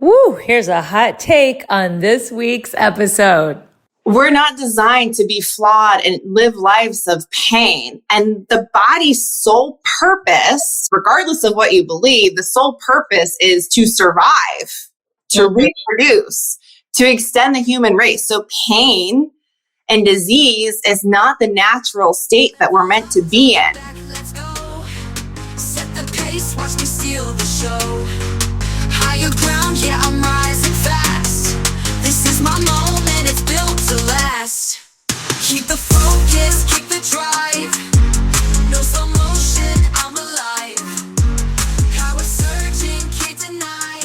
Woo, here's a hot take on this week's episode. We're not designed to be flawed and live lives of pain. And the body's sole purpose, regardless of what you believe, the sole purpose is to survive, to reproduce, to extend the human race. So pain and disease is not the natural state that we're meant to be in. Let's go. Set the pace, watch me steal the show. Higher ground, yeah, I'm rising fast. This is my moment, it's built to last. Keep the focus, keep the drive. No slow motion, I'm alive. Power surging, can't deny.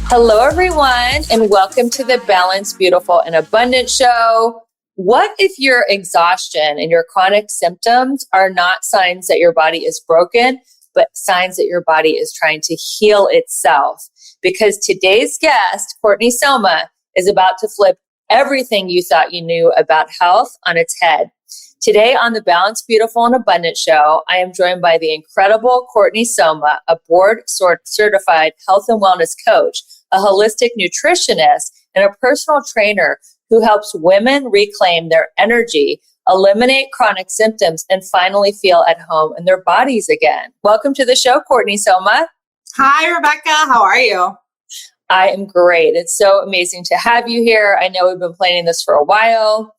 Hello, everyone, and welcome to the Balanced, Beautiful, and Abundant Show. What if your exhaustion and your chronic symptoms are not signs that your body is broken, but signs that your body is trying to heal itself? Because today's guest, Courtney Somma, is about to flip everything you thought you knew about health on its head. Today on the Balanced, Beautiful, and Abundant Show, I am joined by the incredible Courtney Somma, a board-certified health and wellness coach, a holistic nutritionist, and a personal trainer who helps women reclaim their energy, eliminate chronic symptoms, and finally feel at home in their bodies again. Welcome to the show, Courtney Somma. Hi, Rebecca. How are you? I am great. It's so amazing to have you here. I know we've been planning this for a while.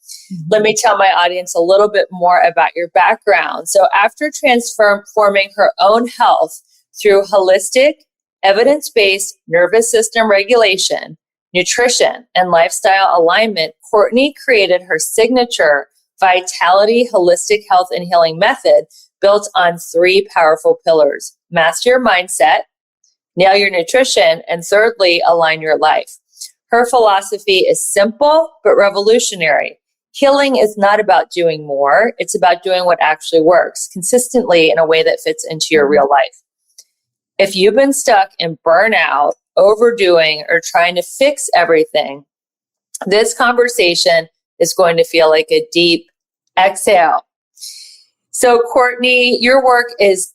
Let me tell my audience a little bit more about your background. So after transforming her own health through holistic, evidence-based nervous system regulation, nutrition, and lifestyle alignment, Courtney created her signature Vitality Holistic Health and Healing Method built on 3 powerful pillars: master your mindset, nail your nutrition, and thirdly, align your life. Her philosophy is simple but revolutionary. Healing is not about doing more. It's about doing what actually works consistently in a way that fits into your real life. If you've been stuck in burnout, overdoing, or trying to fix everything, this conversation is going to feel like a deep exhale. So, Courtney, your work is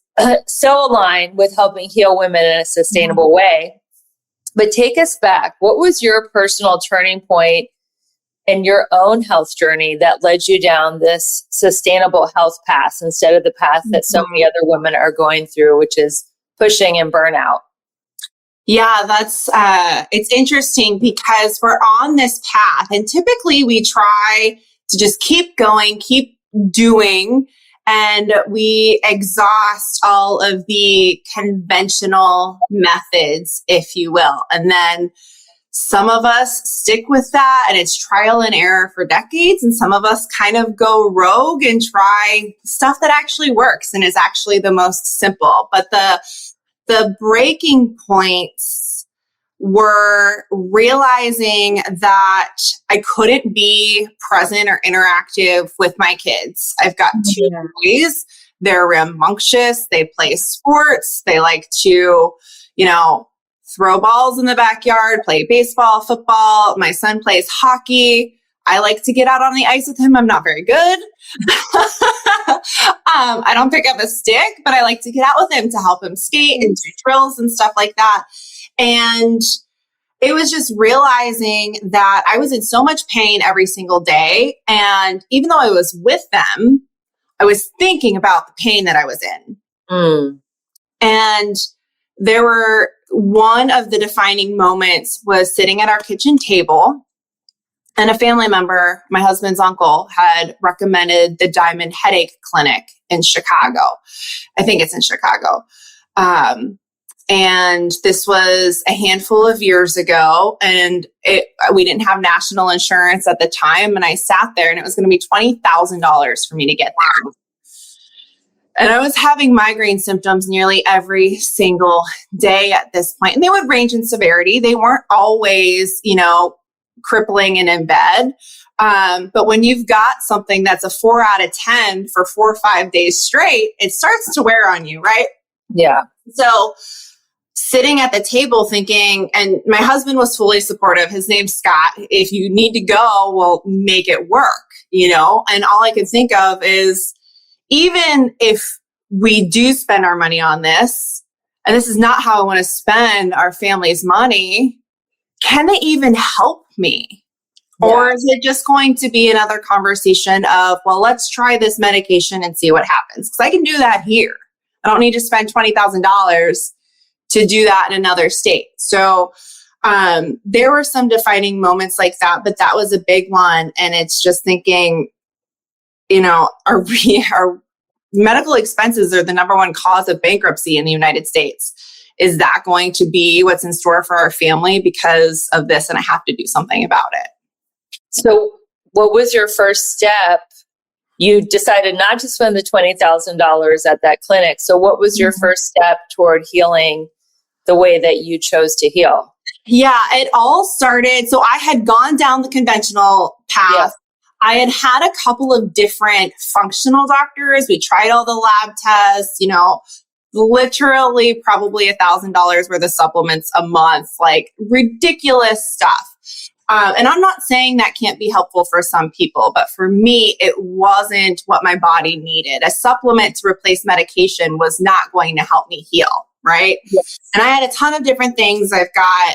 so aligned with helping heal women in a sustainable way. But take us back. What was your personal turning point in your own health journey that led you down this sustainable health path instead of the path that so many other women are going through, which is pushing and burnout? Yeah, it's interesting because we're on this path and typically we try to just keep going, keep doing, and we exhaust all of the conventional methods, if you will. And then some of us stick with that and it's trial and error for decades. And some of us kind of go rogue and try stuff that actually works and is actually the most simple. But the breaking points were realizing that I couldn't be present or interactive with my kids. I've got 2 boys. They're rambunctious. They play sports. They like to, throw balls in the backyard, play baseball, football. My son plays hockey. I like to get out on the ice with him. I'm not very good. I don't pick up a stick, but I like to get out with him to help him skate and do drills and stuff like that. And it was just realizing that I was in so much pain every single day. And even though I was with them, I was thinking about the pain that I was in. And there were one of the defining moments was sitting at our kitchen table. And a family member, my husband's uncle, had recommended the Diamond Headache Clinic in Chicago. I think it's in Chicago. And this was a handful of years ago. And we didn't have national insurance at the time. And I sat there and it was going to be $20,000 for me to get there. And I was having migraine symptoms nearly every single day at this point. And they would range in severity. They weren't always, crippling and in bed. But when you've got something that's a 4 out of 10 for 4 or 5 days straight, it starts to wear on you, right? Yeah. So sitting at the table thinking, and my husband was fully supportive. His name's Scott. If you need to go, we'll make it work, And all I could think of is, even if we do spend our money on this, and this is not how I want to spend our family's money. Can they even help me? Yeah. Or is it just going to be another conversation of, well, let's try this medication and see what happens? Because I can do that here. I don't need to spend $20,000 to do that in another state. So there were some defining moments like that, but that was a big one. And it's just thinking, our medical expenses are the number one cause of bankruptcy in the United States. Is that going to be what's in store for our family because of this? And I have to do something about it. So what was your first step? You decided not to spend the $20,000 at that clinic. So what was your first step toward healing the way that you chose to heal? Yeah, it all started. So I had gone down the conventional path. Yeah. I had a couple of different functional doctors. We tried all the lab tests, literally probably $1,000 worth of supplements a month, like ridiculous stuff. And I'm not saying that can't be helpful for some people, but for me, it wasn't what my body needed. A supplement to replace medication was not going to help me heal, right? Yes. And I had a ton of different things. I've got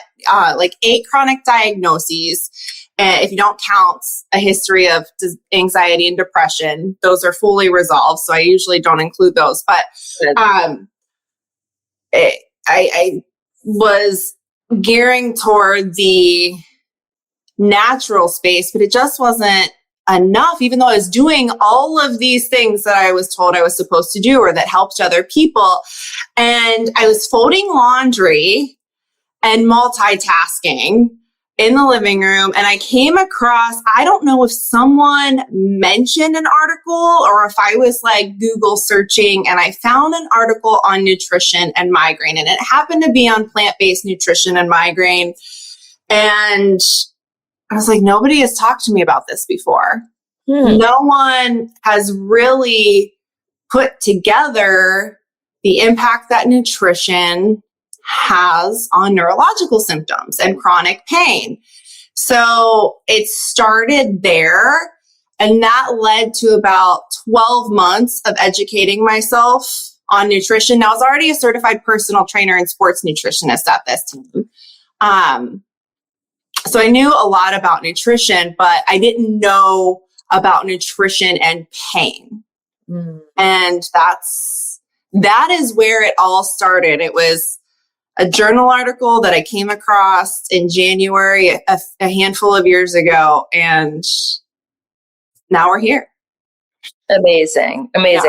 like 8 chronic diagnoses. And if you don't count a history of anxiety and depression, those are fully resolved. So I usually don't include those. But I was gearing toward the natural space, but it just wasn't enough, even though I was doing all of these things that I was told I was supposed to do or that helped other people. And I was folding laundry and multitasking in the living room. And I came across, I don't know if someone mentioned an article or if I was like Google searching, and I found an article on nutrition and migraine. And it happened to be on plant-based nutrition and migraine. And I was like, nobody has talked to me about this before. No one has really put together the impact that nutrition has on neurological symptoms and chronic pain. So it started there, and that led to about 12 months of educating myself on nutrition. Now, I was already a certified personal trainer and sports nutritionist at this time. So I knew a lot about nutrition, but I didn't know about nutrition and pain. And that is where it all started. It was a journal article that I came across in January, a handful of years ago, and now we're here. Amazing. Yeah.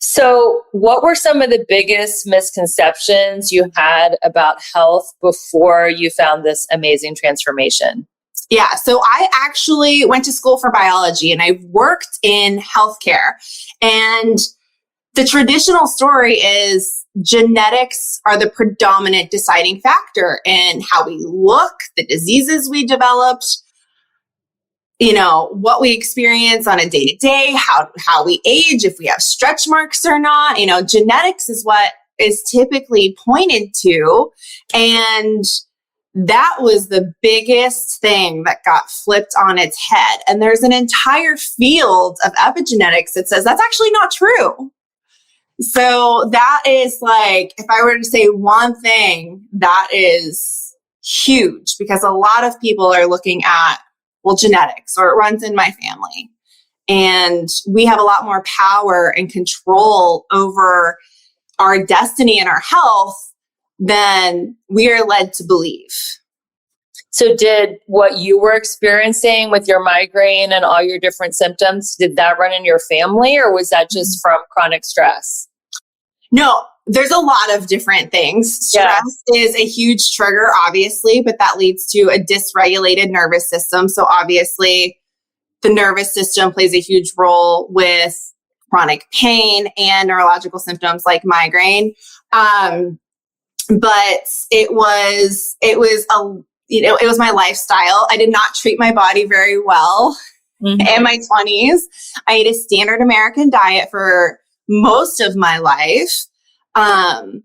So what were some of the biggest misconceptions you had about health before you found this amazing transformation? Yeah, so I actually went to school for biology, and I worked in healthcare. And the traditional story is genetics are the predominant deciding factor in how we look, the diseases we developed, what we experience on a day-to-day, how we age, if we have stretch marks or not. Genetics is what is typically pointed to. And that was the biggest thing that got flipped on its head. And there's an entire field of epigenetics that says that's actually not true. So that is like, if I were to say one thing, that is huge, because a lot of people are looking at, well, genetics, or it runs in my family. And we have a lot more power and control over our destiny and our health than we are led to believe. So did what you were experiencing with your migraine and all your different symptoms, did that run in your family, or was that just from chronic stress? No, there's a lot of different things. Stress is a huge trigger, obviously, but that leads to a dysregulated nervous system. So obviously, the nervous system plays a huge role with chronic pain and neurological symptoms like migraine. But it was my lifestyle. I did not treat my body very well in my 20s. I ate a standard American diet for most of my life. I,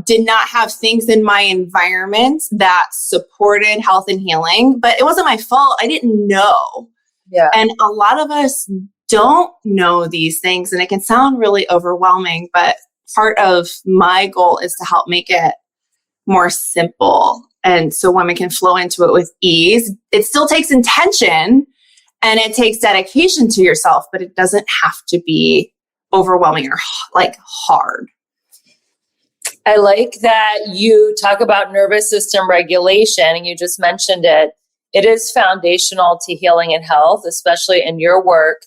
did not have things in my environment that supported health and healing, but it wasn't my fault. I didn't know. Yeah. And a lot of us don't know these things, and it can sound really overwhelming, but part of my goal is to help make it more simple. And so women can flow into it with ease. It still takes intention and it takes dedication to yourself, but it doesn't have to be overwhelming or like hard. I like that you talk about nervous system regulation, and you just mentioned it. It is foundational to healing and health, especially in your work.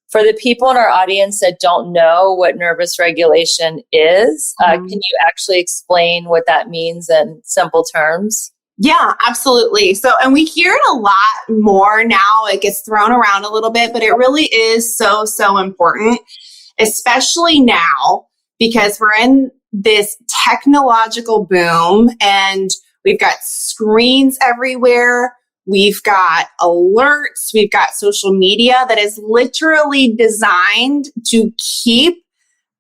For the people in our audience that don't know what nervous regulation is, can you actually explain what that means in simple terms? Yeah, absolutely. So, and we hear it a lot more now. It gets thrown around a little bit, but it really is so, so important, especially now, because we're in this technological boom and we've got screens everywhere. We've got alerts. We've got social media that is literally designed to keep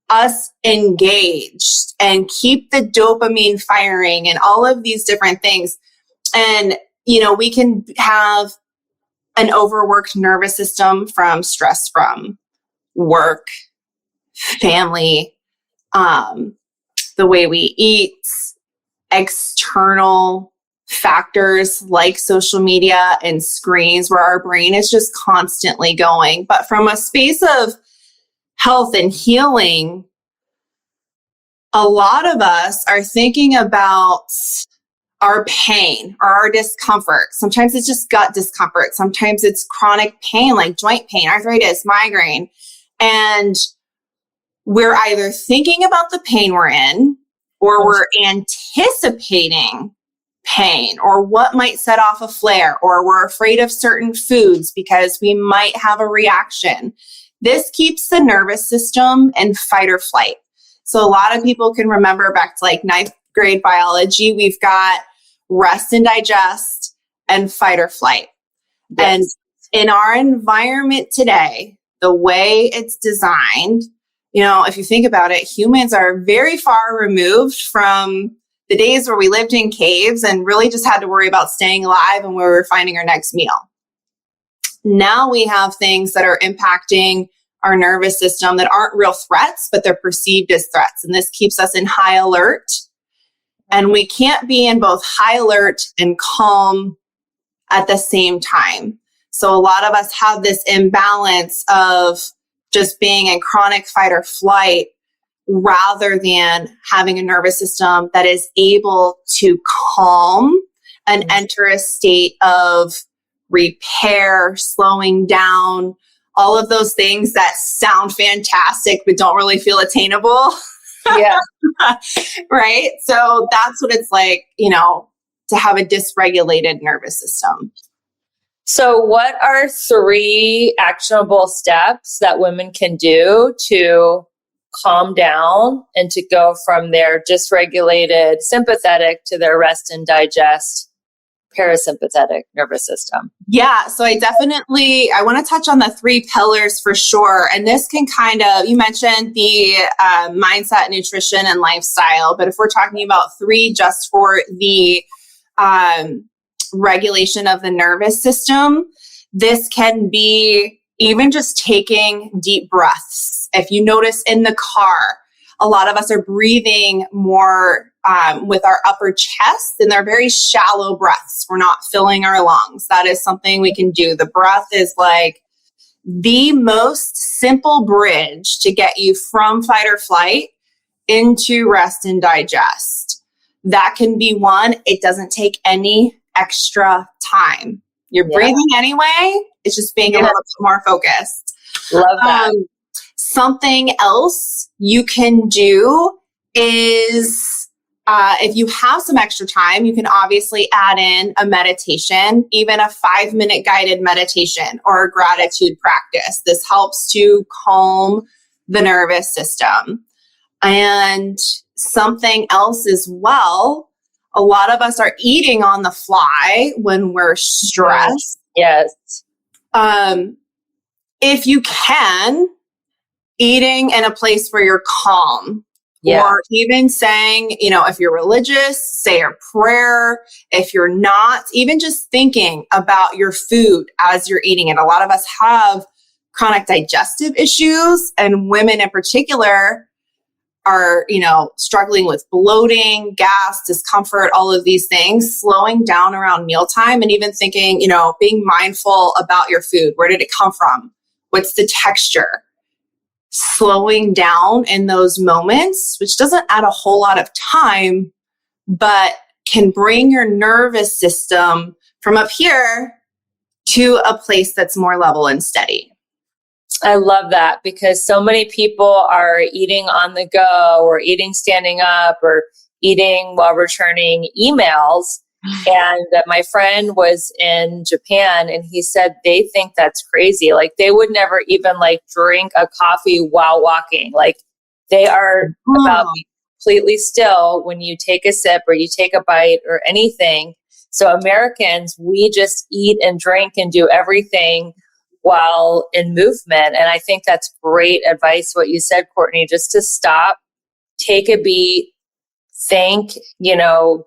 us engaged and keep the dopamine firing and all of these different things. And, you know, we can have an overworked nervous system from stress from work, family, the way we eat, external factors like social media and screens where our brain is just constantly going. But from a space of health and healing, a lot of us are thinking about our pain or our discomfort. Sometimes it's just gut discomfort. Sometimes it's chronic pain like joint pain, arthritis, migraine. And we're either thinking about the pain we're in or we're anticipating pain or what might set off a flare, or we're afraid of certain foods because we might have a reaction. This keeps the nervous system in fight or flight. So a lot of people can remember back to like ninth grade biology, we've got rest and digest and fight or flight. Yes. And in our environment today, the way it's designed, you know, if you think about it, humans are very far removed from the days where we lived in caves and really just had to worry about staying alive and where we were finding our next meal. Now we have things that are impacting our nervous system that aren't real threats, but they're perceived as threats. And this keeps us in high alert. And we can't be in both high alert and calm at the same time. So a lot of us have this imbalance of just being in chronic fight or flight rather than having a nervous system that is able to calm and enter a state of repair, slowing down, all of those things that sound fantastic but don't really feel attainable. Yeah. Right? So that's what it's like, you know, to have a dysregulated nervous system. So what are 3 actionable steps that women can do to calm down and to go from their dysregulated sympathetic to their rest and digest parasympathetic nervous system? Yeah, so I want to touch on the 3 pillars for sure. And this can kind of, you mentioned the mindset, nutrition, and lifestyle. But if we're talking about 3 just for the regulation of the nervous system, this can be even just taking deep breaths. If you notice in the car, a lot of us are breathing more with our upper chest, and they're very shallow breaths. We're not filling our lungs. That is something we can do. The breath is like the most simple bridge to get you from fight or flight into rest and digest. That can be one. It doesn't take any extra time. You're breathing anyway. It's just being a little bit more focused. Love that. Something else you can do is if you have some extra time, you can obviously add in a meditation, even a 5-minute guided meditation or a gratitude practice. This helps to calm the nervous system. And something else as well, a lot of us are eating on the fly when we're stressed. Yes. If you can, eating in a place where you're calm. Yeah. Or even saying, you know, if you're religious, say a prayer. If you're not, even just thinking about your food as you're eating it. A lot of us have chronic digestive issues, and women in particular are, struggling with bloating, gas, discomfort, all of these things, slowing down around mealtime and even thinking, being mindful about your food. Where did it come from? What's the texture? Slowing down in those moments, which doesn't add a whole lot of time, but can bring your nervous system from up here to a place that's more level and steady. I love that, because so many people are eating on the go or eating standing up or eating while returning emails. And my friend was in Japan and he said they think that's crazy. Like they would never even drink a coffee while walking. Like they are about being completely still when you take a sip or you take a bite or anything. So Americans, we just eat and drink and do everything while in movement. And I think that's great advice, what you said, Courtney, just to stop, take a beat, thank,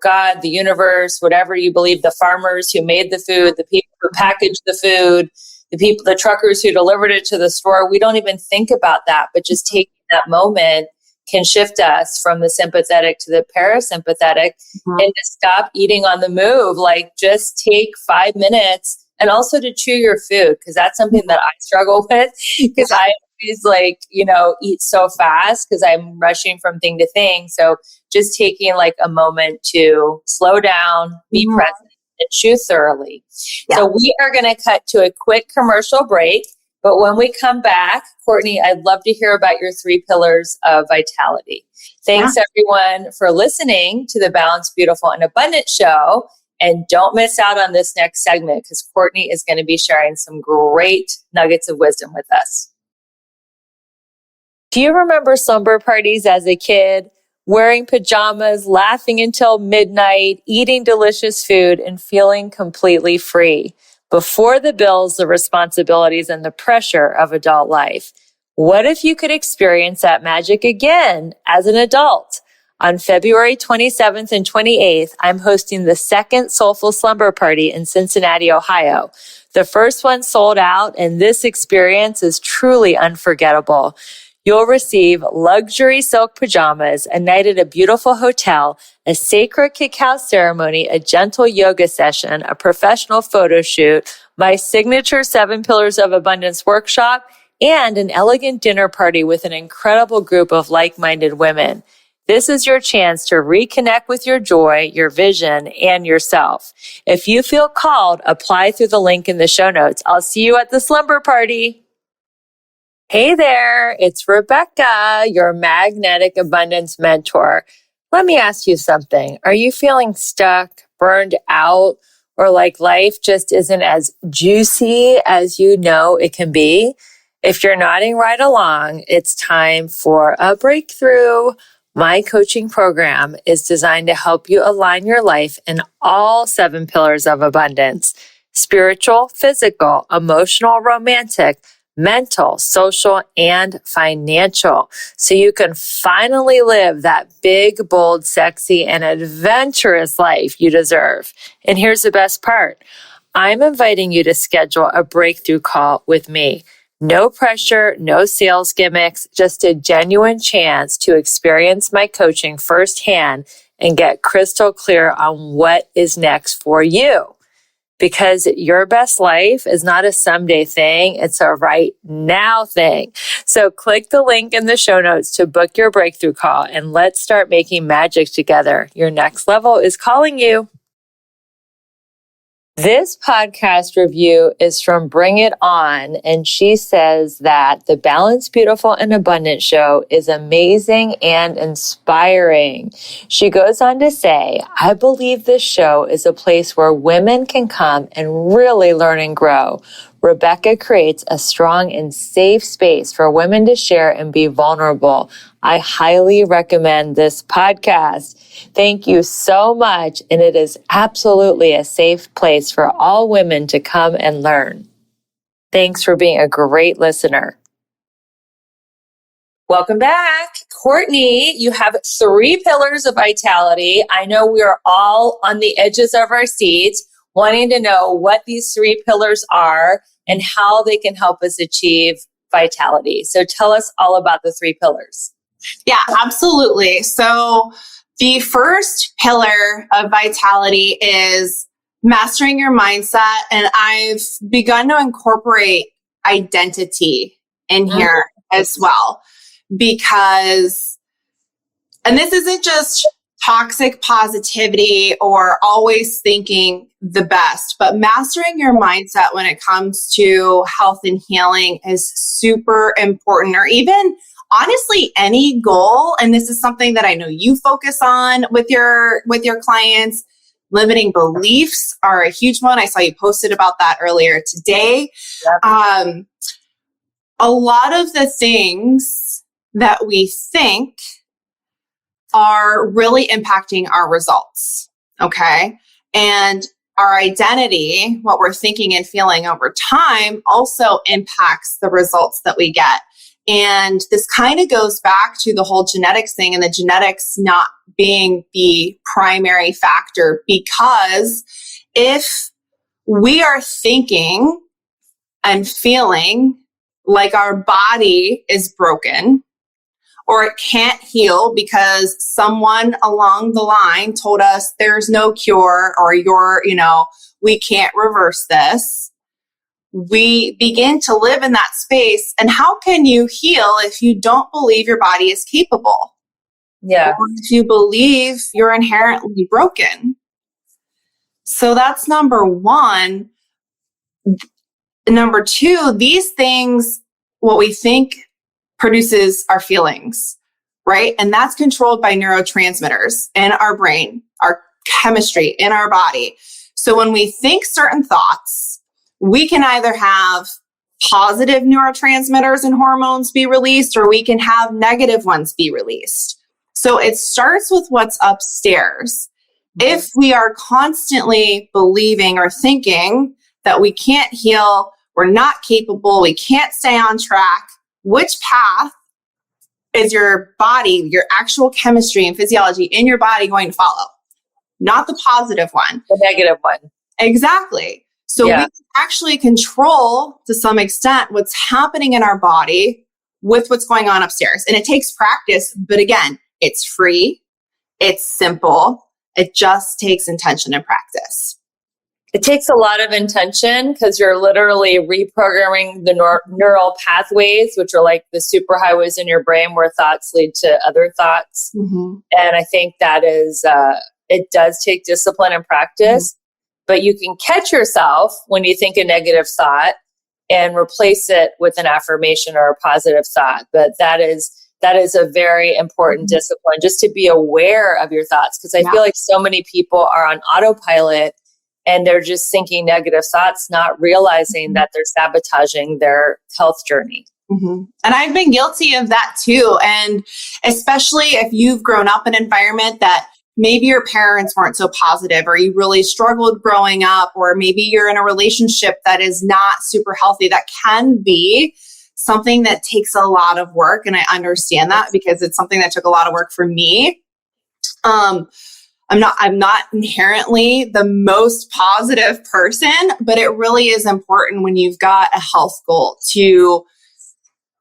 God, the universe, whatever you believe, the farmers who made the food, the people who packaged the food, the truckers who delivered it to the store. We don't even think about that, but just taking that moment can shift us from the sympathetic to the parasympathetic and to stop eating on the move. Just take 5 minutes. And also to chew your food, because that's something that I struggle with, because I always eat so fast because I'm rushing from thing to thing. So just taking a moment to slow down, be present, and chew thoroughly. Yeah. So we are going to cut to a quick commercial break. But when we come back, Courtney, I'd love to hear about your 3 pillars of vitality. Thanks everyone for listening to the Balanced, Beautiful, and Abundant show. And don't miss out on this next segment, because Courtney is going to be sharing some great nuggets of wisdom with us. Do you remember slumber parties as a kid? Wearing pajamas, laughing until midnight, eating delicious food, and feeling completely free before the bills, the responsibilities, and the pressure of adult life. What if you could experience that magic again as an adult? On February 27th and 28th, I'm hosting the second Soulful Slumber Party in Cincinnati, Ohio. The first one sold out, and this experience is truly unforgettable. You'll receive luxury silk pajamas, a night at a beautiful hotel, a sacred cacao ceremony, a gentle yoga session, a professional photo shoot, my signature 7 Pillars of Abundance workshop, and an elegant dinner party with an incredible group of like-minded women. This is your chance to reconnect with your joy, your vision, and yourself. If you feel called, apply through the link in the show notes. I'll see you at the slumber party. Hey there, it's Rebecca, your magnetic abundance mentor. Let me ask you something. Are you feeling stuck, burned out, or like life just isn't as juicy as you know it can be? If you're nodding right along, it's time for a breakthrough. My coaching program is designed to help you align your life in all 7 pillars of abundance: spiritual, physical, emotional, romantic, mental, social, and financial. So you can finally live that big, bold, sexy, and adventurous life you deserve. And here's the best part. I'm inviting you to schedule a breakthrough call with me. No pressure, no sales gimmicks, just a genuine chance to experience my coaching firsthand and get crystal clear on what is next for you. Because your best life is not a someday thing, it's a right now thing. So click the link in the show notes to book your breakthrough call and let's start making magic together. Your next level is calling you. This podcast review is from Bring It On, and she says that the Balanced, Beautiful, and Abundant show is amazing and inspiring. She goes on to say, I believe this show is a place where women can come and really learn and grow. Rebecca creates a strong and safe space for women to share and be vulnerable. I highly recommend this podcast. Thank you so much. And it is absolutely a safe place for all women to come and learn. Thanks for being a great listener. Welcome back. Courtney, you have 3 pillars of vitality. I know we are all on the edges of our seats, wanting to know what these 3 pillars are and how they can help us achieve vitality. So tell us all about the 3 pillars. Yeah, absolutely. So the first pillar of vitality is mastering your mindset. And I've begun to incorporate identity in here as well, because, and this isn't just toxic positivity or always thinking the best, but mastering your mindset when it comes to health and healing is super important, or even honestly any goal. And this is something that I know you focus on with your clients. Limiting beliefs are a huge one. I saw you posted about that earlier today. Yep. A lot of the things that we think are really impacting our results. Okay. And our identity, what we're thinking and feeling over time, also impacts the results that we get. And this kind of goes back to the whole genetics thing, and the genetics not being the primary factor, because if we are thinking and feeling like our body is broken or it can't heal because someone along the line told us there's no cure, or we can't reverse this, we begin to live in that space. And how can you heal if you don't believe your body is capable? Yeah. Or if you believe you're inherently broken. So that's number one. Number two, these things, what we think produces our feelings, right? And that's controlled by neurotransmitters in our brain, our chemistry in our body. So when we think certain thoughts, we can either have positive neurotransmitters and hormones be released, or we can have negative ones be released. So it starts with what's upstairs. If we are constantly believing or thinking that we can't heal, we're not capable, we can't stay on track, which path is your body, your actual chemistry and physiology in your body going to follow? Not the positive one. The negative one. Exactly. So we can actually control, to some extent, what's happening in our body with what's going on upstairs. And it takes practice, but again, it's free, it's simple, it just takes intention and practice. It takes a lot of intention, because you're literally reprogramming the neural pathways, which are like the superhighways in your brain where thoughts lead to other thoughts. Mm-hmm. And I think that is, it does take discipline and practice, but you can catch yourself when you think a negative thought and replace it with an affirmation or a positive thought. But that is a very important discipline, just to be aware of your thoughts. Because I feel like so many people are on autopilot and they're just thinking negative thoughts, not realizing that they're sabotaging their health journey. Mm-hmm. And I've been guilty of that too. And especially if you've grown up in an environment that maybe your parents weren't so positive, or you really struggled growing up, or maybe you're in a relationship that is not super healthy, that can be something that takes a lot of work. And I understand that, because it's something that took a lot of work for me. I'm not inherently the most positive person, but it really is important when you've got a health goal to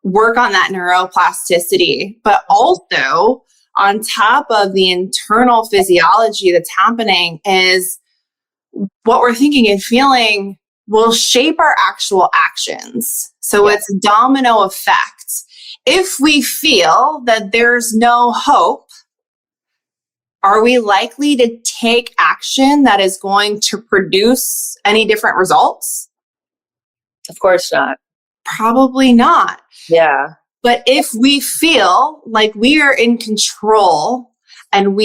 work on that neuroplasticity. But also, on top of the internal physiology that's happening, is what we're thinking and feeling will shape our actual actions. So it's domino effect. If we feel that there's no hope, are we likely to take action that is going to produce any different results? Of course not. Probably not. Yeah. But if we feel like we are in control, and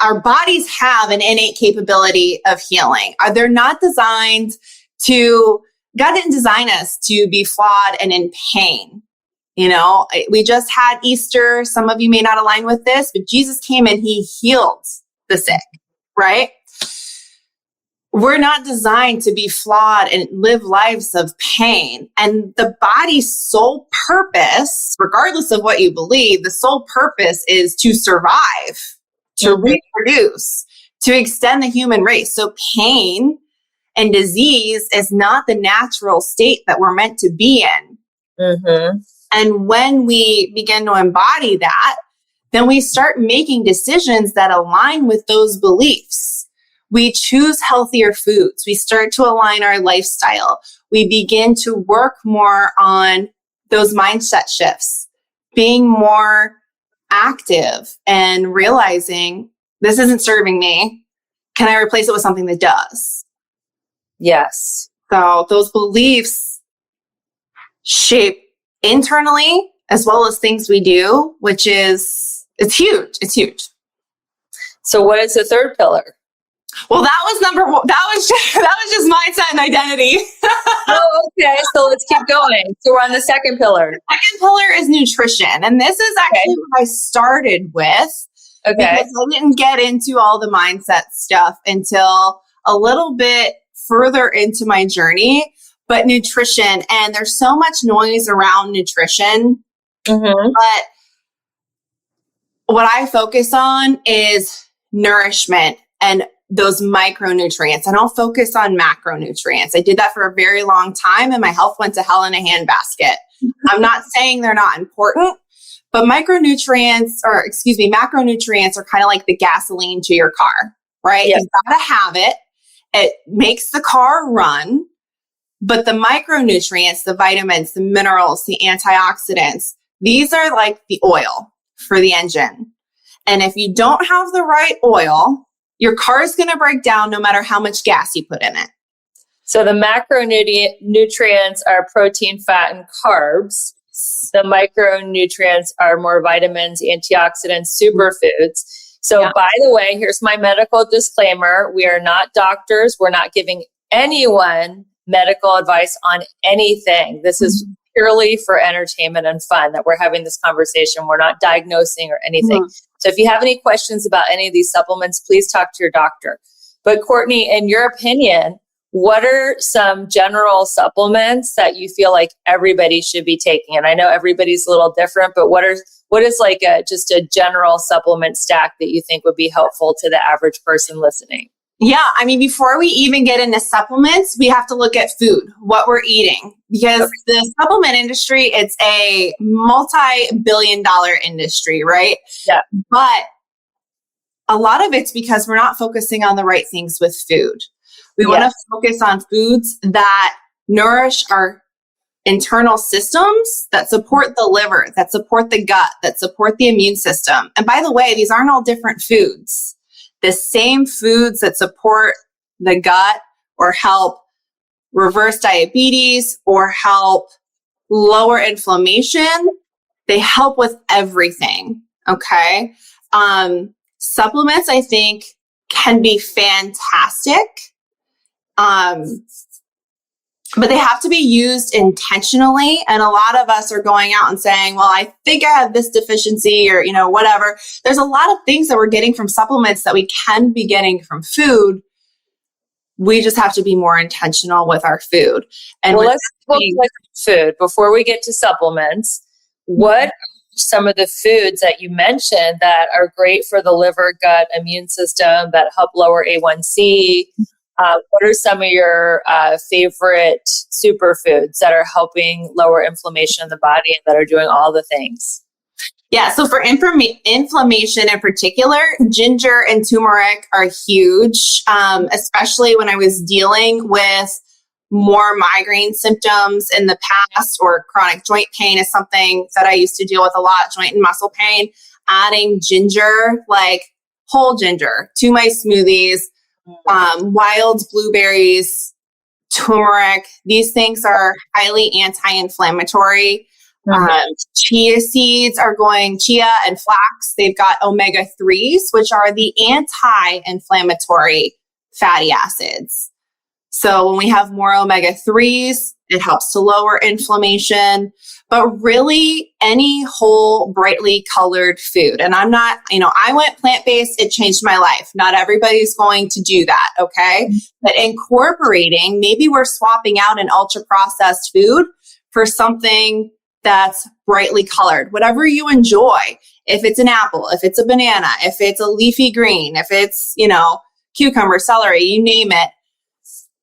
our bodies have an innate capability of healing, they're not designed to, God didn't design us to be flawed and in pain. You know, we just had Easter. Some of you may not align with this, but Jesus came and he healed the sick, right? We're not designed to be flawed and live lives of pain. And the body's sole purpose, regardless of what you believe, the sole purpose is to survive, to reproduce, to extend the human race. So pain and disease is not the natural state that we're meant to be in. Mm-hmm. And when we begin to embody that, then we start making decisions that align with those beliefs. We choose healthier foods. We start to align our lifestyle. We begin to work more on those mindset shifts, being more active and realizing this isn't serving me. Can I replace it with something that does? Yes. So those beliefs shape internally as well as things we do, which is, it's huge. It's huge. So what is the third pillar? Well, that was number one. That was just mindset and identity. Oh, okay. So let's keep going. So we're on the second pillar. Second pillar is nutrition. And this is actually what I started with. Okay. Because I didn't get into all the mindset stuff until a little bit further into my journey. But nutrition, and there's so much noise around nutrition. Mm-hmm. But what I focus on is nourishment and those micronutrients. I don't focus on macronutrients. I did that for a very long time and my health went to hell in a handbasket. I'm not saying they're not important, but macronutrients are kind of like the gasoline to your car, right? Yes. You gotta have it. It makes the car run, but the micronutrients, the vitamins, the minerals, the antioxidants, these are like the oil for the engine. And if you don't have the right oil, your car is going to break down no matter how much gas you put in it. So the macronutrients are protein, fat, and carbs. The micronutrients are more vitamins, antioxidants, superfoods. So by the way, here's my medical disclaimer. We are not doctors. We're not giving anyone medical advice on anything. This is purely for entertainment and fun that we're having this conversation. We're not diagnosing or anything. So if you have any questions about any of these supplements, please talk to your doctor. But Courtney, in your opinion, what are some general supplements that you feel like everybody should be taking? And I know everybody's a little different, but what is like just a general supplement stack that you think would be helpful to the average person listening? Yeah, I mean, before we even get into supplements, we have to look at food, what we're eating, because the supplement industry, it's a multi-billion-dollar industry, right? Yeah. But a lot of it's because we're not focusing on the right things with food. We want to focus on foods that nourish our internal systems, that support the liver, that support the gut, that support the immune system. And by the way, these aren't all different foods. The same foods that support the gut or help reverse diabetes or help lower inflammation, they help with everything. Okay. Supplements, I think, can be fantastic. But they have to be used intentionally. And a lot of us are going out and saying, well, I think I have this deficiency or, whatever. There's a lot of things that we're getting from supplements that we can be getting from food. We just have to be more intentional with our food. And let's talk about food before we get to supplements. What are some of the foods that you mentioned that are great for the liver, gut, immune system, that help lower A1C? What are some of your favorite superfoods that are helping lower inflammation in the body and that are doing all the things? Yeah, so for inflammation in particular, ginger and turmeric are huge, especially when I was dealing with more migraine symptoms in the past, or chronic joint pain is something that I used to deal with a lot, joint and muscle pain. Adding ginger, like whole ginger, to my smoothies, wild blueberries, turmeric, these things are highly anti-inflammatory. Chia seeds chia and flax, they've got omega-3s, which are the anti-inflammatory fatty acids. So when we have more omega-3s, it helps to lower inflammation. But really, any whole, brightly colored food. And I'm not, I went plant-based, it changed my life. Not everybody's going to do that, okay? But incorporating, maybe we're swapping out an ultra-processed food for something that's brightly colored. Whatever you enjoy. If it's an apple, if it's a banana, if it's a leafy green, if it's, cucumber, celery, you name it.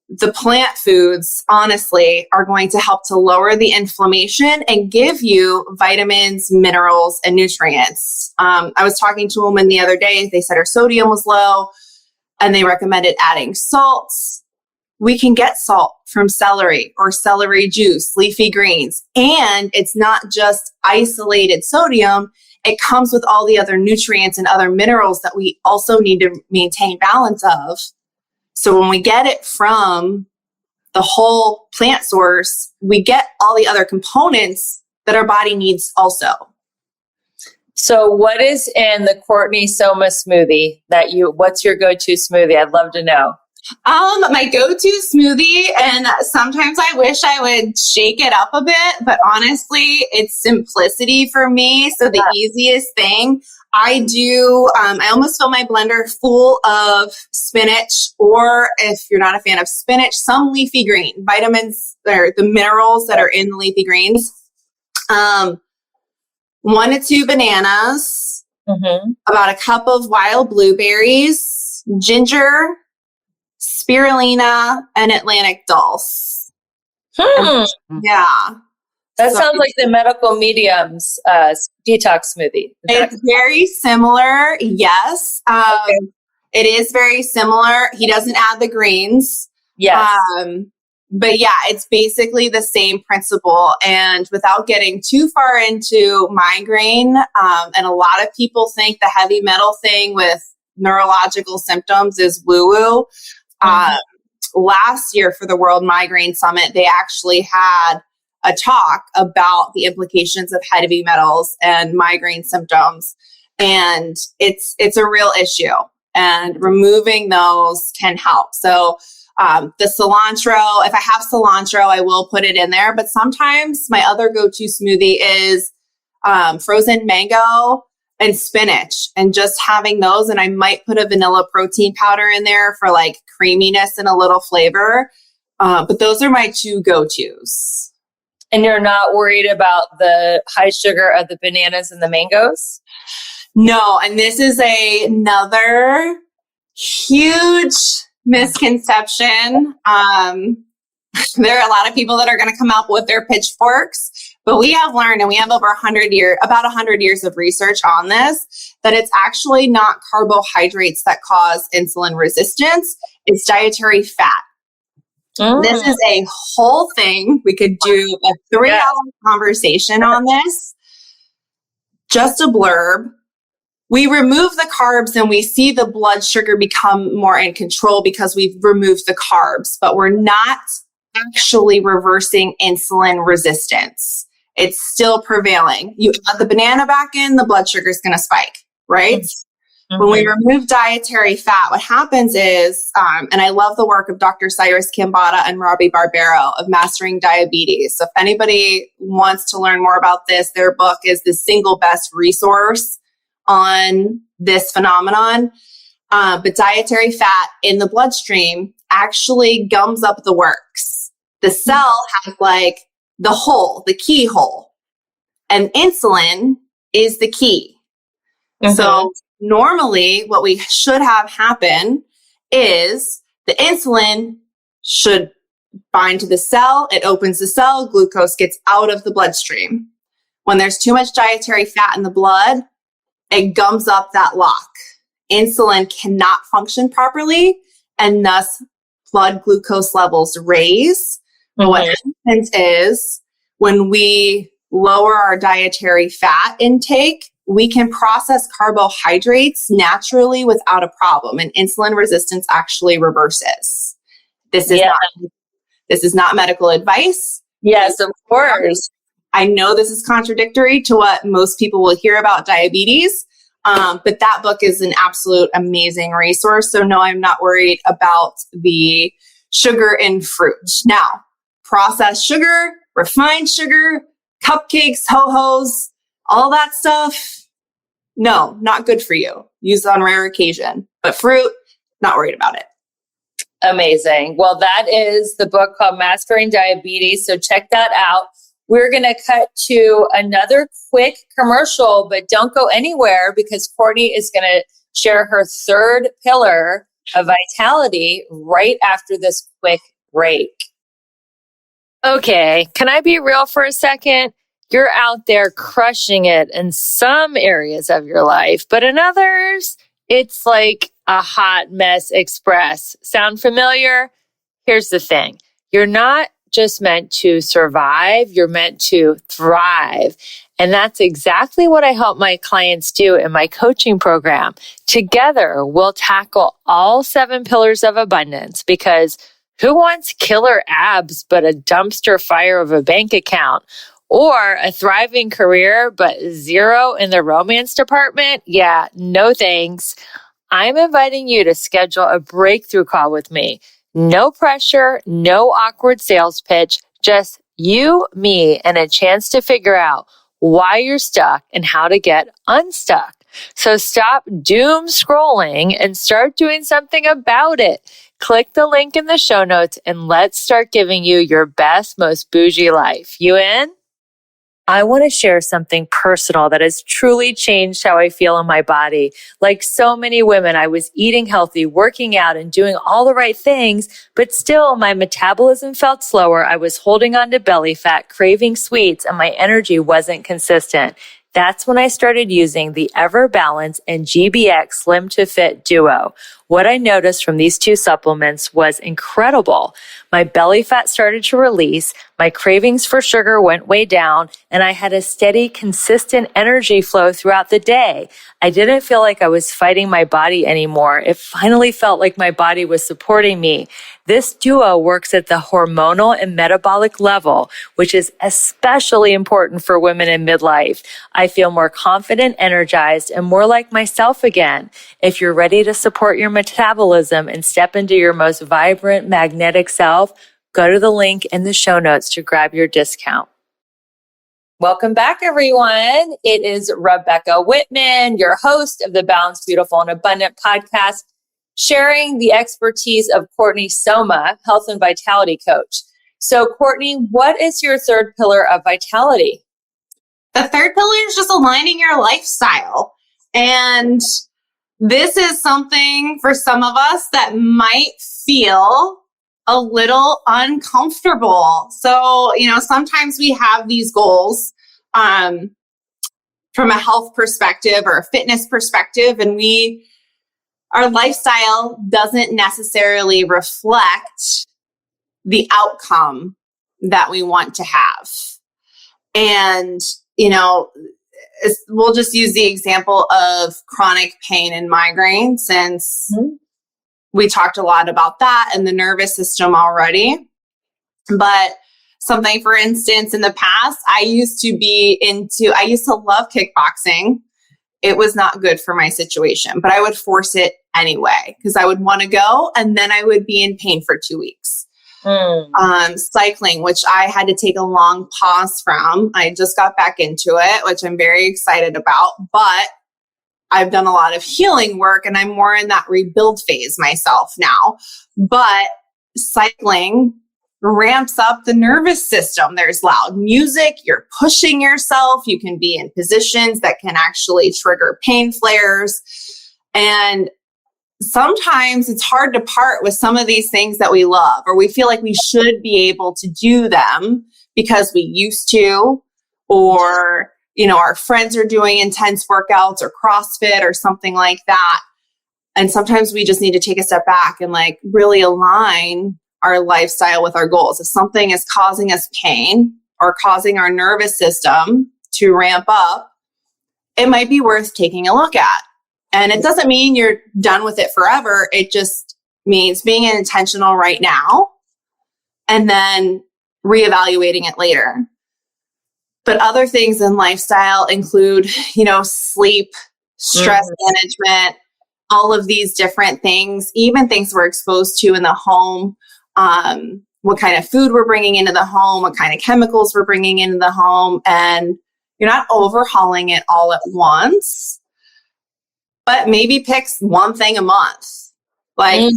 the plant foods, honestly, are going to help to lower the inflammation and give you vitamins, minerals, and nutrients. I was talking to a woman the other day. They said her sodium was low and they recommended adding salts. We can get salt from celery or celery juice, leafy greens. And it's not just isolated sodium. It comes with all the other nutrients and other minerals that we also need to maintain balance of. So when we get it from the whole plant source, we get all the other components that our body needs also. So what is in the Courtney Somma smoothie what's your go-to smoothie? I'd love to know. My go-to smoothie, and sometimes I wish I would shake it up a bit, but honestly, it's simplicity for me. So the easiest thing I do, I almost fill my blender full of spinach, or if you're not a fan of spinach, some leafy green, vitamins, or the minerals that are in the leafy greens. 1 to 2 bananas, about a cup of wild blueberries, ginger, spirulina, and Atlantic dulse. Yeah. That sounds like the medical medium's detox smoothie. It's very similar. Yes. It is very similar. He doesn't add the greens. Yes. But yeah, it's basically the same principle. And without getting too far into migraine, and a lot of people think the heavy metal thing with neurological symptoms is woo-woo. Last year for the World Migraine Summit, they actually had a talk about the implications of heavy metals and migraine symptoms. And it's a real issue, and removing those can help. So the cilantro, if I have cilantro, I will put it in there. But sometimes my other go-to smoothie is frozen mango and spinach, and just having those. And I might put a vanilla protein powder in there for like creaminess and a little flavor. But those are my 2 go-tos. And you're not worried about the high sugar of the bananas and the mangoes? No. And this is another huge misconception. There are a lot of people that are going to come up with their pitchforks, but we have learned, and we have about 100 years of research on this, that it's actually not carbohydrates that cause insulin resistance. It's dietary fat. This is a whole thing. We could do a 3-hour conversation on this. Just a blurb. We remove the carbs and we see the blood sugar become more in control because we've removed the carbs, but we're not actually reversing insulin resistance. It's still prevailing. You add the banana back in, the blood sugar is going to spike, right? When we remove dietary fat, what happens is, and I love the work of Dr. Cyrus Kambata and Robbie Barbero of Mastering Diabetes. So if anybody wants to learn more about this, their book is the single best resource on this phenomenon. But dietary fat in the bloodstream actually gums up the works. The cell has like the hole, the keyhole, and insulin is the key. So normally what we should have happen is the insulin should bind to the cell. It opens the cell. Glucose gets out of the bloodstream. When there's too much dietary fat in the blood, it gums up that lock. Insulin cannot function properly, and thus blood glucose levels raise. But what happens is when we lower our dietary fat intake, we can process carbohydrates naturally without a problem, and insulin resistance actually reverses. This is not medical advice. Yes, of course. I know this is contradictory to what most people will hear about diabetes, but that book is an absolute amazing resource. So no, I'm not worried about the sugar in fruit. Now, processed sugar, refined sugar, cupcakes, ho-hos, all that stuff, no, not good for you. Use on rare occasion. But fruit, not worried about it. Amazing. Well, that is the book called Mastering Diabetes. So check that out. We're going to cut to another quick commercial, but don't go anywhere because Courtney is going to share her 3rd pillar of vitality right after this quick break. Okay, can I be real for a second? You're out there crushing it in some areas of your life, but in others, it's like a hot mess express. Sound familiar? Here's the thing. You're not just meant to survive, you're meant to thrive. And that's exactly what I help my clients do in my coaching program. Together, we'll tackle all 7 pillars of abundance, because who wants killer abs but a dumpster fire of a bank account? Or a thriving career but zero in the romance department? Yeah, no thanks. I'm inviting you to schedule a breakthrough call with me. No pressure, no awkward sales pitch, just you, me, and a chance to figure out why you're stuck and how to get unstuck. So stop doom scrolling and start doing something about it. Click the link in the show notes and let's start giving you your best, most bougie life. You in? I want to share something personal that has truly changed how I feel in my body. Like so many women, I was eating healthy, working out, and doing all the right things, but still my metabolism felt slower. I was holding on to belly fat, craving sweets, and my energy wasn't consistent. That's when I started using the Ever Balance and GBX Slim to Fit Duo. What I noticed from these 2 supplements was incredible. My belly fat started to release, my cravings for sugar went way down, and I had a steady, consistent energy flow throughout the day. I didn't feel like I was fighting my body anymore. It finally felt like my body was supporting me. This duo works at the hormonal and metabolic level, which is especially important for women in midlife. I feel more confident, energized, and more like myself again. If you're ready to support your metabolism and step into your most vibrant, magnetic self, go to the link in the show notes to grab your discount. Welcome back, everyone. It is Rebecca Whitman, your host of the Balanced, Beautiful, and Abundant podcast, sharing the expertise of Courtney Somma, health and vitality coach. So, Courtney, what is your 3rd pillar of vitality? The 3rd pillar is just aligning your lifestyle. And this is something for some of us that might feel a little uncomfortable. So, sometimes we have these goals from a health perspective or a fitness perspective, and our lifestyle doesn't necessarily reflect the outcome that we want to have. And, we'll just use the example of chronic pain and migraine, since we talked a lot about that and the nervous system already. But something, for instance, in the past, I used to love kickboxing. It was not good for my situation, but I would force it anyway because I would want to go, and then I would be in pain for 2 weeks. Cycling, which I had to take a long pause from. I just got back into it, which I'm very excited about, but I've done a lot of healing work and I'm more in that rebuild phase myself now. But cycling ramps up the nervous system. There's loud music, you're pushing yourself, you can be in positions that can actually trigger pain flares. And sometimes it's hard to part with some of these things that we love, or we feel like we should be able to do them because we used to, or, our friends are doing intense workouts or CrossFit or something like that. And sometimes we just need to take a step back and really align our lifestyle with our goals. If something is causing us pain or causing our nervous system to ramp up, it might be worth taking a look at. And it doesn't mean you're done with it forever. It just means being intentional right now and then reevaluating it later. But other things in lifestyle include, sleep, stress management, all of these different things, even things we're exposed to in the home, what kind of food we're bringing into the home, what kind of chemicals we're bringing into the home. And you're not overhauling it all at once, but maybe picks one thing a month. By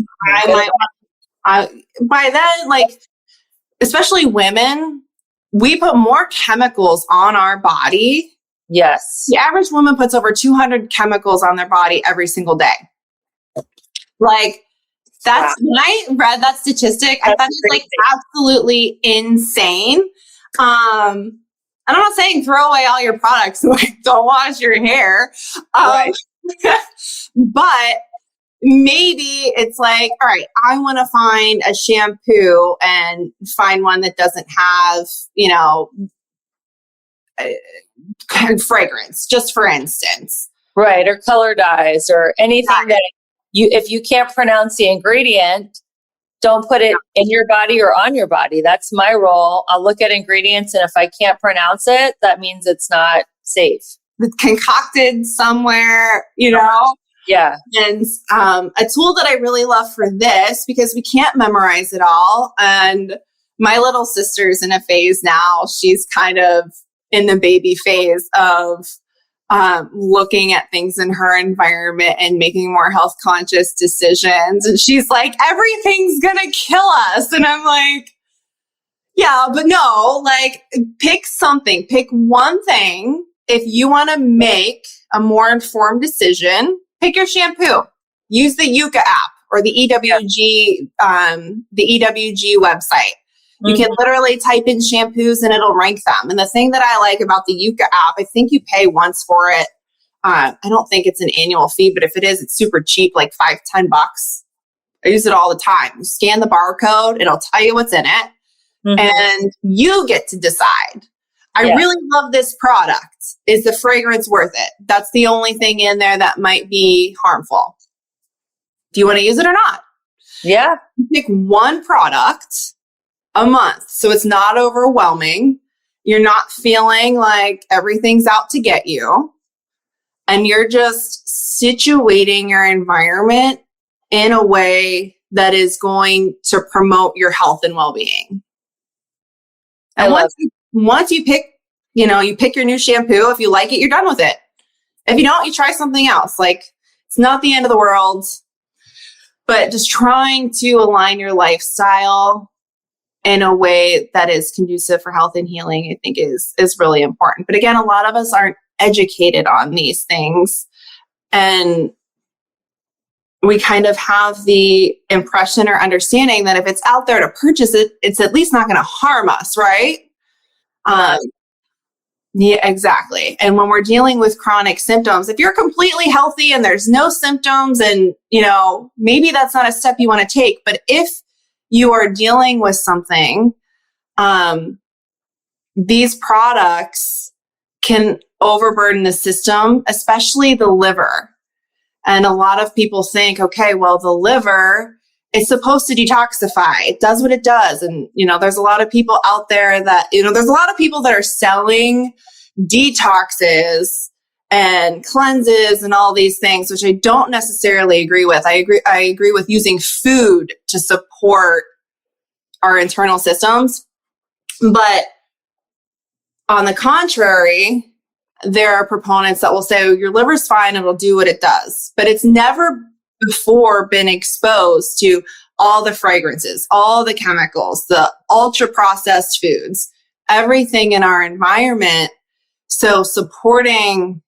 then, especially women, we put more chemicals on our body. Yes. The average woman puts over 200 chemicals on their body every single day. That's when I read that statistic, I thought it was like absolutely insane. And I'm not saying throw away all your products, like don't wash your hair. Right. But maybe it's like, all right, I want to find a shampoo and find one that doesn't have, fragrance, just for instance. Right. Or color dyes or anything that if you can't pronounce the ingredient, don't put it in your body or on your body. That's my role. I'll look at ingredients, and if I can't pronounce it, that means it's not safe. It's concocted somewhere, Yeah. And a tool that I really love for this, because we can't memorize it all. And my little sister's in a phase now. She's kind of in the baby phase of looking at things in her environment and making more health conscious decisions. And she's like, everything's going to kill us. And I'm like, yeah, but no, like pick something, pick one thing. If you want to make a more informed decision, pick your shampoo, use the Yuka app or the EWG website. You can literally type in shampoos and it'll rank them. And the thing that I like about the Yuka app, I think you pay once for it. I don't think it's an annual fee, but if it is, it's super cheap, like $5-10. I use it all the time. You scan the barcode, it'll tell you what's in it, and you get to decide. I really love this product. Is the fragrance worth it? That's the only thing in there that might be harmful. Do you want to use it or not? Yeah. You pick one product a month. So it's not overwhelming. You're not feeling like everything's out to get you. And you're just situating your environment in a way that is going to promote your health and well-being. And once you pick, you pick your new shampoo. If you like it, you're done with it. If you don't, you try something else. Like, it's not the end of the world, but just trying to align your lifestyle in a way that is conducive for health and healing, I think is really important. But again, a lot of us aren't educated on these things. And we kind of have the impression or understanding that if it's out there to purchase it, it's at least not going to harm us, right? Yeah, exactly. And when we're dealing with chronic symptoms, if you're completely healthy and there's no symptoms and, maybe that's not a step you want to take. But if you are dealing with something, these products can overburden the system, especially the liver. And a lot of people think, okay, well, the liver is supposed to detoxify. It does what it does. And, there's a lot of people out there that, there's a lot of people that are selling detoxes and cleanses and all these things, which I don't necessarily agree with. I agree with using food to support our internal systems. But on the contrary, there are proponents that will say, your liver's fine, it'll do what it does. But it's never before been exposed to all the fragrances, all the chemicals, the ultra processed foods, everything in our environment. So supporting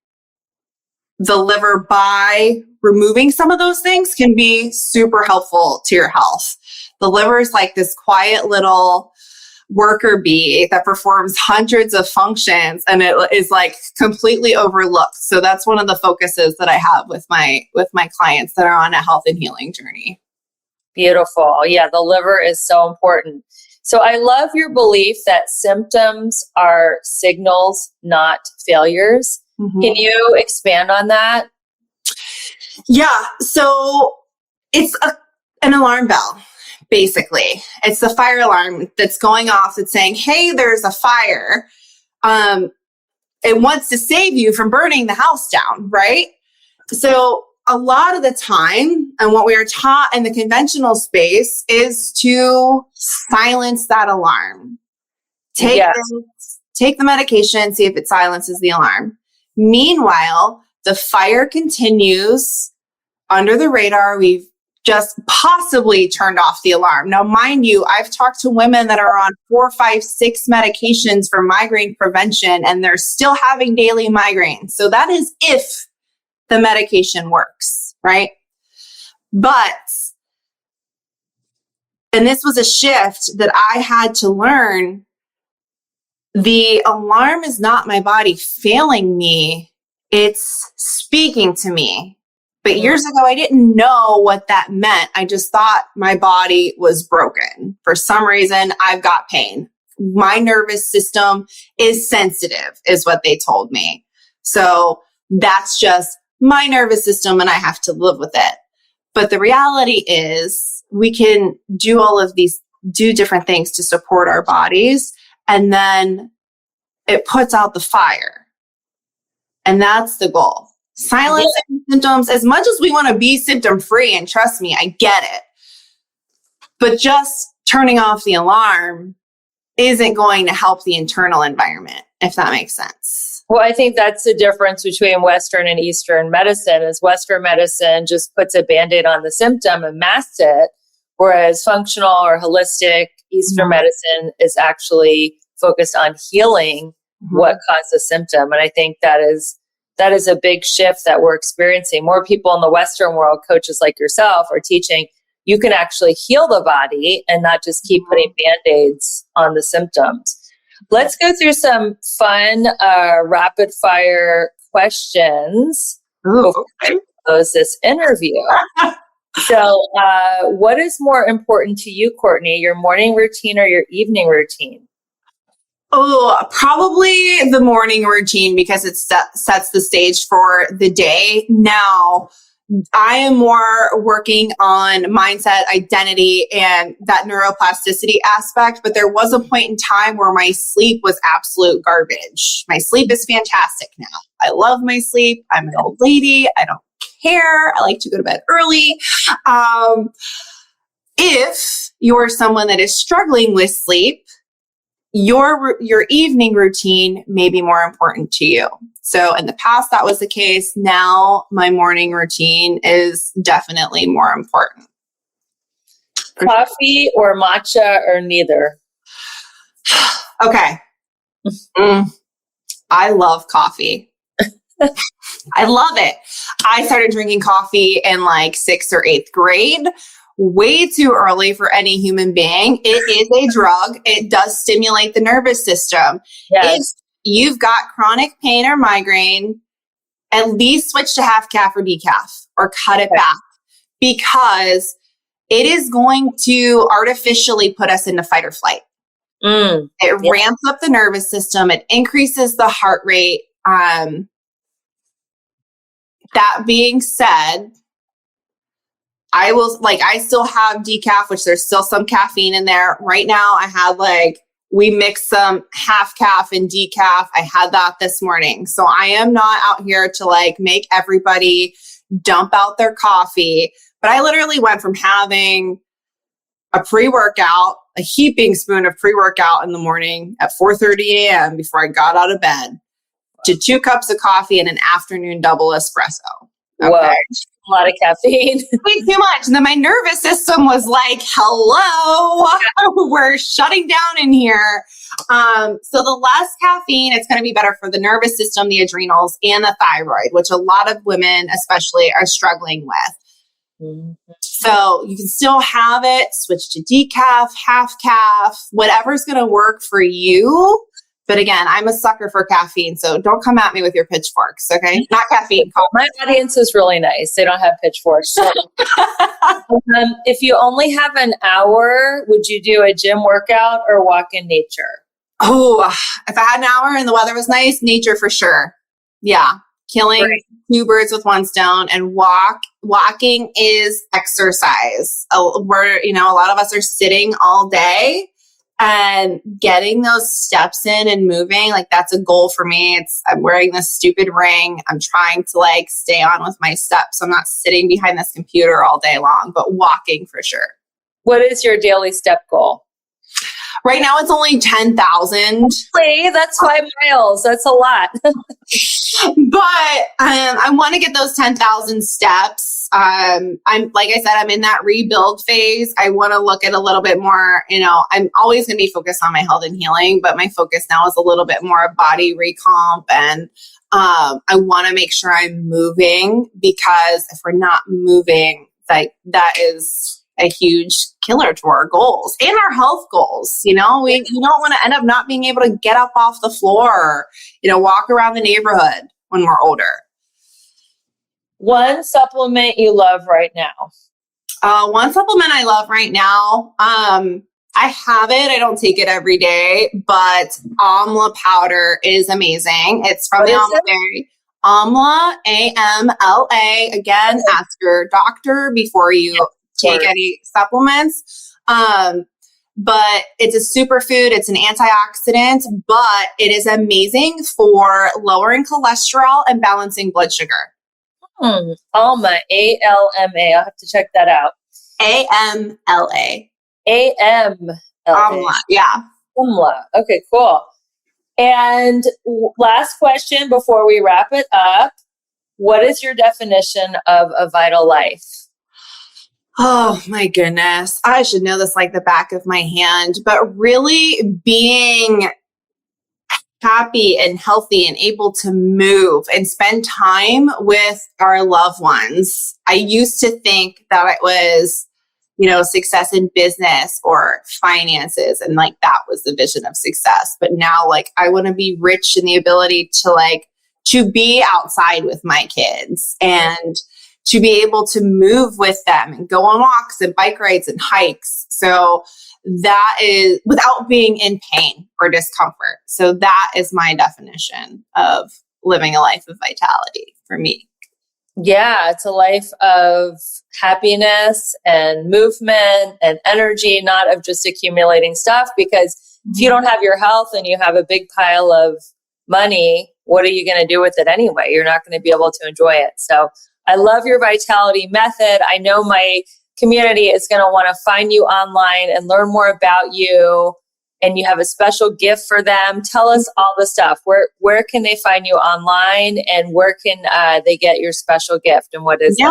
the liver by removing some of those things can be super helpful to your health. The liver is like this quiet little worker bee that performs hundreds of functions, and it is like completely overlooked. So that's one of the focuses that I have with my clients that are on a health and healing journey. Beautiful. Yeah, the liver is so important. So I love your belief that symptoms are signals, not failures. Can you expand on that? Yeah. So it's an alarm bell. Basically, it's the fire alarm that's going off that's saying, hey, there's a fire. It wants to save you from burning the house down, right? So a lot of the time, and what we are taught in the conventional space is to silence that alarm. Take the medication, see if it silences the alarm. Meanwhile, the fire continues under the radar. We've just possibly turned off the alarm. Now, mind you, I've talked to women that are on 4, 5, 6 medications for migraine prevention, and they're still having daily migraines. So that is if the medication works, right? But And this was a shift that I had to learn. The alarm is not my body failing me. It's speaking to me. But years ago, I didn't know what that meant. I just thought my body was broken. For some reason, I've got pain. My nervous system is sensitive, is what they told me. So that's just my nervous system and I have to live with it. But the reality is we can do all of these, do different things to support our bodies. And then it puts out the fire. And that's the goal. Silencing symptoms, as much as we want to be symptom free, and trust me, I get it. But just turning off the alarm isn't going to help the internal environment, if that makes sense. Well, I think that's the difference between Western and Eastern medicine is Western medicine just puts a Band-Aid on the symptom and masks it, whereas functional or holistic Eastern medicine is actually focused on healing what caused the symptom. And I think that is a big shift that we're experiencing. More people in the Western world, coaches like yourself, are teaching you can actually heal the body and not just keep putting Band-Aids on the symptoms. Let's go through some fun rapid fire questions before we close this interview. So what is more important to you, Courtney, your morning routine or your evening routine? Oh, probably the morning routine because it sets the stage for the day. Now, I am more working on mindset, identity, and that neuroplasticity aspect. But there was a point in time where my sleep was absolute garbage. My sleep is fantastic now. I love my sleep. I'm an old lady. I don't care. I like to go to bed early. If you're someone that is struggling with sleep, your evening routine may be more important to you. So in the past, that was the case. Now my morning routine is definitely more important. Coffee or matcha or neither? Okay. I love coffee. I love it. I started drinking coffee in like 6th or 8th grade. Way too early for any human being. It is a drug. It does stimulate the nervous system. Yes. If you've got chronic pain or migraine, at least switch to half calf or decaf or cut it back because it is going to artificially put us into fight or flight. It ramps up the nervous system. It increases the heart rate. That being said, I still have decaf, which there's still some caffeine in there. Right now, I had we mix some half calf and decaf. I had that this morning. So I am not out here to make everybody dump out their coffee. But I literally went from having a pre-workout, a heaping spoon of pre-workout in the morning at 4:30 a.m. before I got out of bed to 2 cups of coffee and an afternoon double espresso. Okay. Whoa. A lot of caffeine. Way too much. And then my nervous system was like, hello, we're shutting down in here. So the less caffeine, it's going to be better for the nervous system, the adrenals, and the thyroid, which a lot of women especially are struggling with. So you can still have it, switch to decaf, half calf, whatever's going to work for you. But again, I'm a sucker for caffeine, so don't come at me with your pitchforks, okay? Not caffeine. My audience is really nice. They don't have pitchforks. So. If you only have an hour, would you do a gym workout or walk in nature? Oh, if I had an hour and the weather was nice, nature for sure. Yeah, killing 2 birds with 1 stone. And walking is exercise. A lot of us are sitting all day. And getting those steps in and moving, that's a goal for me. I'm wearing this stupid ring. I'm trying to stay on with my steps. I'm not sitting behind this computer all day long, but walking for sure. What is your daily step goal? Right now it's only 10,000. That's 5 miles. That's a lot. But I want to get those 10,000 steps. I'm like I said, I'm in that rebuild phase. I want to look at a little bit more, I'm always going to be focused on my health and healing, but my focus now is a little bit more body recomp. And I want to make sure I'm moving because if we're not moving, that is a huge killer to our goals and our health goals. We don't want to end up not being able to get up off the floor, walk around the neighborhood when we're older. One supplement you love right now? One supplement I love right now, I have it. I don't take it every day, but Amla powder is amazing. It's from the Amla Berry. Amla, AMLA. Again, ask your doctor before you take any supplements. But it's a superfood. It's an antioxidant, but it is amazing for lowering cholesterol and balancing blood sugar. Alma, ALMA. I'll have to check that out. AMLA. AMLA. Amla, yeah. Amla. Okay, cool. And last question before we wrap it up. What is your definition of a vital life? Oh my goodness. I should know this like the back of my hand, but really being happy and healthy and able to move and spend time with our loved ones. I used to think that it was, success in business or finances. And like, that was the vision of success. But now like, I want to be rich in the ability to be outside with my kids and to be able to move with them and go on walks and bike rides and hikes. So that is without being in pain or discomfort. So that is my definition of living a life of vitality for me. Yeah, it's a life of happiness and movement and energy, not of just accumulating stuff. Because if you don't have your health and you have a big pile of money, what are you going to do with it anyway? You're not going to be able to enjoy it. So I love your vitality method. I know my community is going to want to find you online and learn more about you. And you have a special gift for them. Tell us all the stuff. Where can they find you online, and where can they get your special gift, and what is it?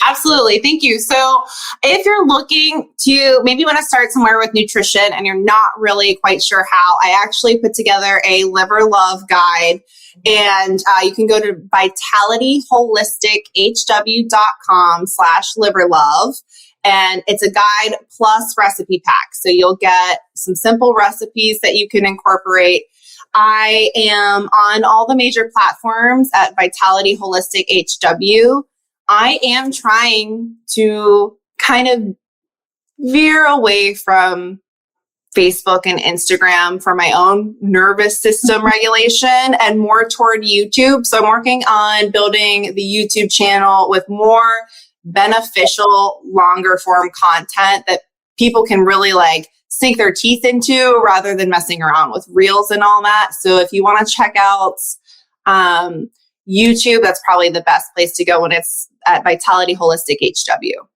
Absolutely. Thank you. So if you're looking to maybe want to start somewhere with nutrition and you're not really quite sure how, I actually put together a liver love guide, and you can go to vitalityholistichw.com/liverlove. And it's a guide plus recipe pack. So you'll get some simple recipes that you can incorporate. I am on all the major platforms at Vitality Holistic HW. I am trying to kind of veer away from Facebook and Instagram for my own nervous system regulation and more toward YouTube. So I'm working on building the YouTube channel with more beneficial, longer form content that people can really like sink their teeth into rather than messing around with reels and all that. So if you want to check out YouTube, that's probably the best place to go when it's at Vitality Holistic HW.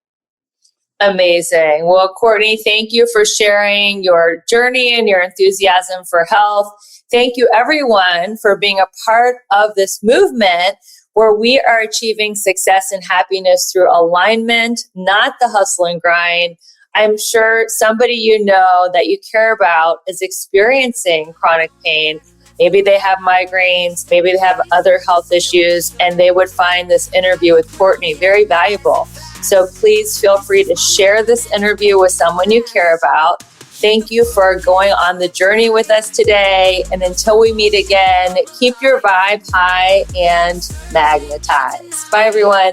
Amazing. Well, Courtney, thank you for sharing your journey and your enthusiasm for health. Thank you, everyone, for being a part of this movement where we are achieving success and happiness through alignment, not the hustle and grind. I'm sure somebody you know that you care about is experiencing chronic pain. Maybe they have migraines, maybe they have other health issues, and they would find this interview with Courtney very valuable. So please feel free to share this interview with someone you care about. Thank you for going on the journey with us today. And until we meet again, keep your vibe high and magnetized. Bye, everyone.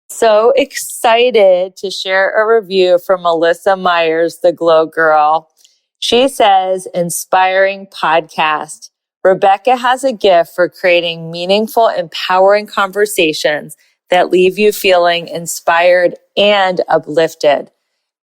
So excited to share a review from Melissa Myers, the Glow Girl. She says, inspiring podcast. Rebecca has a gift for creating meaningful, empowering conversations that leave you feeling inspired and uplifted.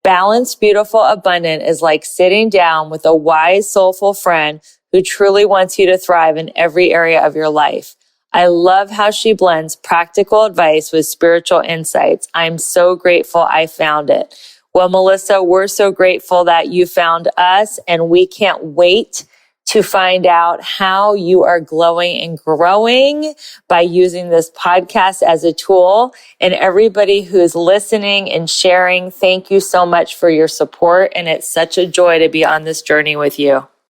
Balanced, beautiful, abundant is like sitting down with a wise, soulful friend who truly wants you to thrive in every area of your life. I love how she blends practical advice with spiritual insights. I'm so grateful I found it. Well, Melissa, we're so grateful that you found us, and we can't wait to find out how you are glowing and growing by using this podcast as a tool. And everybody who's listening and sharing, thank you so much for your support. And it's such a joy to be on this journey with you.